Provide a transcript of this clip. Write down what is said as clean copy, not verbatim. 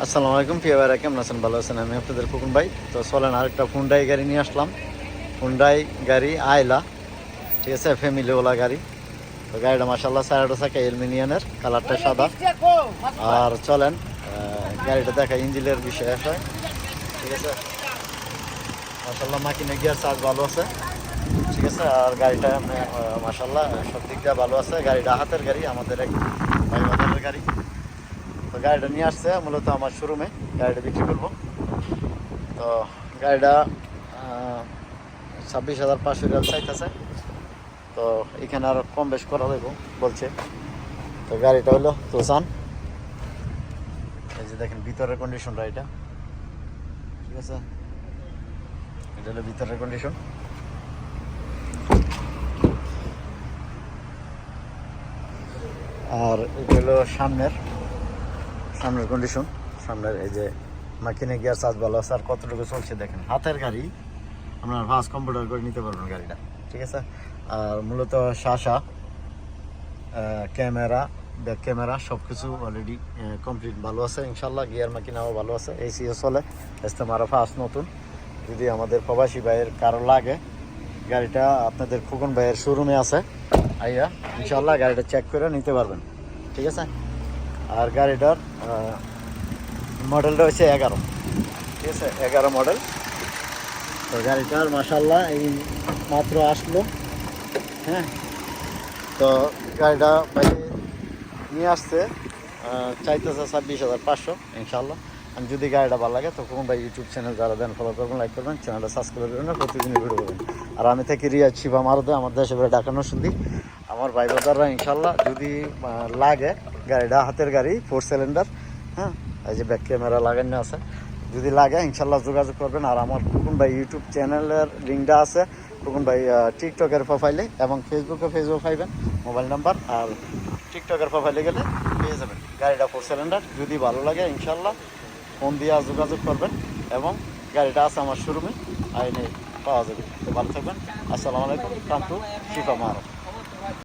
আসসালামু আলাইকুম প্রিয় ভাইরা, কেমন আছেন? ভালো আছেন? আমি আপনাদের খোকন ভাই। তো চলেন আরেকটা হুন্ডাই গাড়ি নিয়ে আসলাম। হুন্ডাই গাড়ি আইলা, ঠিক আছে, ফ্যামিলিওয়ালা গাড়ি। তো গাড়িটা মাসাল্লাহ সাইডো চাকা এলমিনিয়ানের, কালারটা সাদা। আর চলেন গাড়িটা দেখা ইঞ্জিনের বিষয় আসে, ঠিক আছে। মাসাল্লাহ মাকিনে গিয়ার চার্জ ভালো আছে, ঠিক আছে। আর গাড়িটা মাসাল্লাহ সব দিক দিয়ে ভালো আছে। গাড়িটা হাতের গাড়ি, আমাদের এক ভাই বাজারের গাড়ি। তো গাড়িটা নিয়ে আসছে মূলত আমার শোরুমে, গাড়িটা বিক্রি করবো। তো গাড়িটা 26,500 রিয়াল চাইতেছে। তো এখানে আর কম বেশ করা দেবো বলছে। তো গাড়িটা হলো তুসান। এই যে দেখেন ভিতরের কন্ডিশনটা, এটা ঠিক আছে। এটা হলো ভিতরের কন্ডিশন। আর এটা হলো সামনের কন্ডিশন। সামনের এই যে মাকিনে গিয়ার চার্জ ভালো আছে। আর কতটুকু চলছে দেখেন, হাতের গাড়ি, আপনার ফাস্ট কম্পিউটার করে নিতে পারবেন গাড়িটা, ঠিক আছে। আর মূলত শাসা ক্যামেরা, ব্যাক ক্যামেরা সব কিছু অলরেডি কমপ্লিট ভালো আছে ইনশাল্লাহ। গিয়ার মাকিনাও ভালো আছে, এসিও চলে, ইস্তেমারা ফাস্ট নতুন। যদি আমাদের প্রবাসী ভাইয়ের কারো লাগে, গাড়িটা আপনাদের খোকন ভাইয়ের শোরুমে আছে, আইয়া ইনশাল্লাহ গাড়িটা চেক করে নিতে পারবেন, ঠিক আছে। আর গাড়িটার মডেলটা হচ্ছে 11, ঠিক আছে, 11 মডেল। তো গাড়িটার মাসাল্লাহ এই মাত্র আসলো, হ্যাঁ। তো গাড়িটা ভাই নিয়ে আসছে, চাইতেছে 26,500 ইনশাল্লাহ। আর যদি গাড়িটা ভালো লাগে তো কোন ভাই ইউটিউব চ্যানেল যারা দেন ফলো করবেন, লাইক করবেন, চ্যানেলটা সাবস্ক্রাইব করবেন, প্রতিদিনই ভিডিও করবেন। আর আমি থাকি রিয়াজ শিবা মারদে, আমার দেশে বেড়ে ঢাকা নরসিংদী। আমার ভাই বাজাররা ইনশাল্লাহ যদি লাগে, গাড়িটা হাতের গাড়ি 4 সিলিন্ডার, হ্যাঁ। এই যে ব্যাক ক্যামেরা লাগানো আছে, যদি লাগে ইনশাল্লাহ যোগাযোগ করবেন। আর আমার খোকন ভাই ইউটিউব চ্যানেলের লিঙ্কটা আছে খোকন ভাই টিকটকের প্রোফাইলে, এবং ফেসবুক পাইবেন মোবাইল নাম্বার। আর টিকটকের প্রোফাইলে গেলে পেয়ে যাবেন। গাড়িটা 4 সিলিন্ডার, যদি ভালো লাগে ইনশাল্লাহ ফোন দিয়ে যোগাযোগ করবেন। এবং গাড়িটা আছে আমার শোরুমে, আইনে পাওয়া যাবে। তো ভালো থাকবেন। আসসালামু আলাইকুম। কান্তু শিফা মারো।